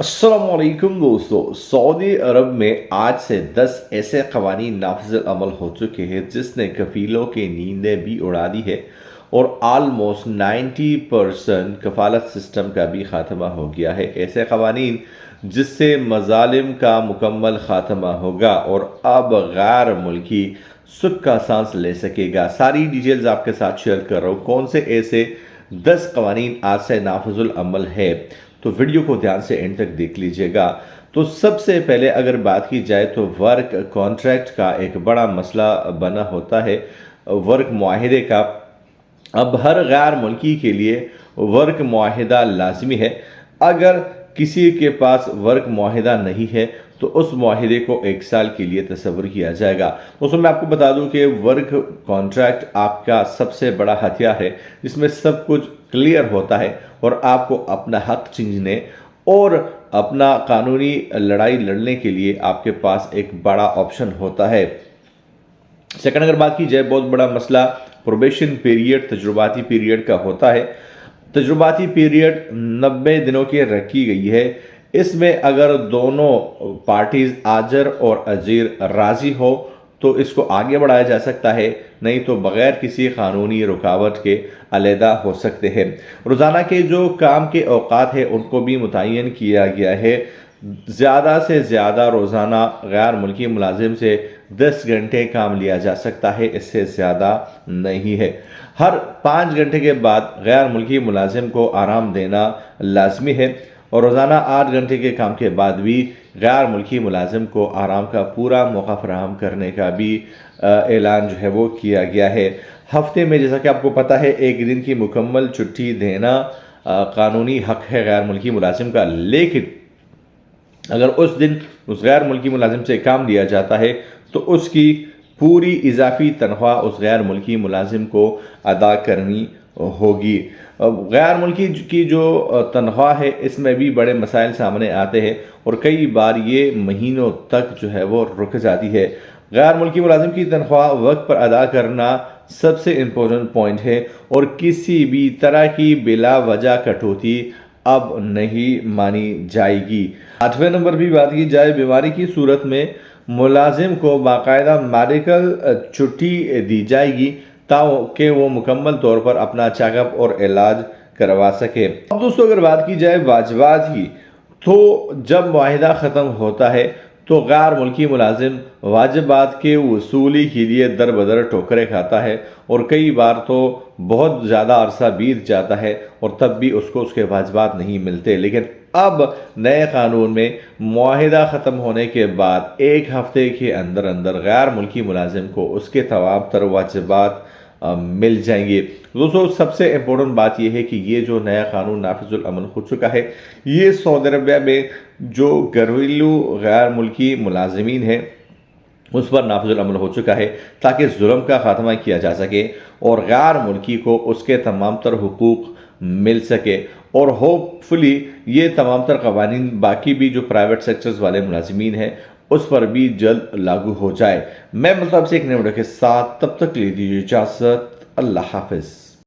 अस्सलामुअलैकुम दोस्तों, सऊदी अरब में आज से 10 ऐसे कवानीन नाफिज अमल हो चुके हैं जिसने कफीलों की नींदें भी उड़ा दी है और आलमोस्ट 90% कफालत सिस्टम का भी ख़ात्मा हो गया है। ऐसे कवानीन जिससे मजालिम का मुकम्मल ख़ात्मा होगा और अब गैर मुल्की सुख का सांस ले सकेगा। सारी डिटेल्स आपके साथ शेयर कर रहा हूँ। कौन से ऐसे 10 कवानीन आज से नाफिजुल अमल है, तो वीडियो को ध्यान से एंड तक देख लीजिएगा। तो सबसे पहले अगर बात की जाए तो वर्क कॉन्ट्रैक्ट का एक बड़ा मसला बना होता है, वर्क मुआहिदे का। अब हर गैर मुल्की के लिए वर्क मुआहिदा लाजमी है। अगर किसी के पास वर्क मुआहिदा नहीं है तो उस मुआहिदे को 1 साल के लिए तस्वर किया जाएगा। दोस्तों, मैं आपको बता दूं कि वर्क कॉन्ट्रैक्ट आपका सबसे बड़ा हथियार है जिसमें सब कुछ क्लियर होता है और आपको अपना हक छीनने और अपना कानूनी लड़ाई लड़ने के लिए आपके पास एक बड़ा ऑप्शन होता है। सेकंड, अगर बात की जाए, बहुत बड़ा मसला प्रोबेशन पीरियड, तजुर्बाती पीरियड का होता है। तजुर्बाती पीरियड 90 दिनों की रखी गई है। इसमें अगर दोनों पार्टीज आजर और अजीर राजी हो तो इसको आगे बढ़ाया जा सकता है, नहीं तो बगैर किसी कानूनी रुकावट के अलहदा हो सकते हैं। रोज़ाना के जो काम के औकात है उनको भी मुतय्यन किया गया है। ज़्यादा से ज़्यादा रोज़ाना गैर मुल्की मुलाजिम से 10 घंटे काम लिया जा सकता है, इससे ज़्यादा नहीं है। हर 5 घंटे के बाद गैर मुल्की मुलाजिम को आराम देना लाजमी है और रोज़ाना 8 घंटे के काम के बाद भी गैर मुल्की मुलाजिम को आराम का पूरा मौका फराहम करने का भी ऐलान जो है वो किया गया है। हफ्ते में, जैसा कि आपको पता है, 1 दिन की मुकम्मल छुट्टी देना कानूनी हक है गैर मुल्की मुलाजिम का, लेकिन अगर उस दिन उस गैर मुल्की मुलाजिम से काम लिया जाता है तो उसकी पूरी इजाफी तनख्वाह उस गैर मुल्की मुलाजिम को अदा करनी होगी। गैर मुल्की की जो तनख्वाह है इसमें भी बड़े मसाइल सामने आते हैं और कई बार ये महीनों तक जो है वो रुक जाती है। गैर मुल्की मुलाजिम की तनख्वाह वक्त पर अदा करना सबसे इम्पोर्टेंट पॉइंट है और किसी भी तरह की बिला वजह कटौती अब नहीं मानी जाएगी। 8वें नंबर भी बात की जाए, बीमारी की सूरत में मुलाजिम को बाकायदा मेडिकल छुट्टी दी जाएगी ताकि वो मुकम्मल तौर पर अपना चेकअप और इलाज करवा सके। अब दोस्तों, अगर बात की जाए वाजिबात की, तो जब मुआहिदा ख़त्म होता है तो गैर मुल्की मुलाजिम वाजिबात के वसूली के लिए दर बदर ठोकरें खाता है और कई बार तो बहुत ज़्यादा अरसा बीत जाता है और तब भी उसको उसके वाजिबात नहीं मिलते। लेकिन अब नए कानून में मुआहिदा ख़त्म होने के बाद 1 हफ्ते के अंदर अंदर गैर मुल्की मुलाजिम को उसके तमाम तर वाजिबात मिल जाएंगे। दोस्तों, सबसे इम्पोर्टेंट बात यह है कि ये जो नया कानून नाफिजुल अमल हो चुका है, ये सऊदी अरबिया में जो घरेलू गैर मुल्की मुलाजिमीन हैं उस पर नाफिजुल अमल हो चुका है ताकि जुल्म का खात्मा किया जा सके और गैर मुल्की को उसके तमाम तर हुकूक मिल सके और होपफुली ये तमाम तर कवानीन बाकी भी जो प्राइवेट सेक्टर्स वाले मुलाजिमीन हैं उस पर भी जल्द लागू हो जाए। मैं मतलब आपसे एक नए वीडियो के साथ, तब तक लीजिए इजाज़त। अल्लाह हाफिज़।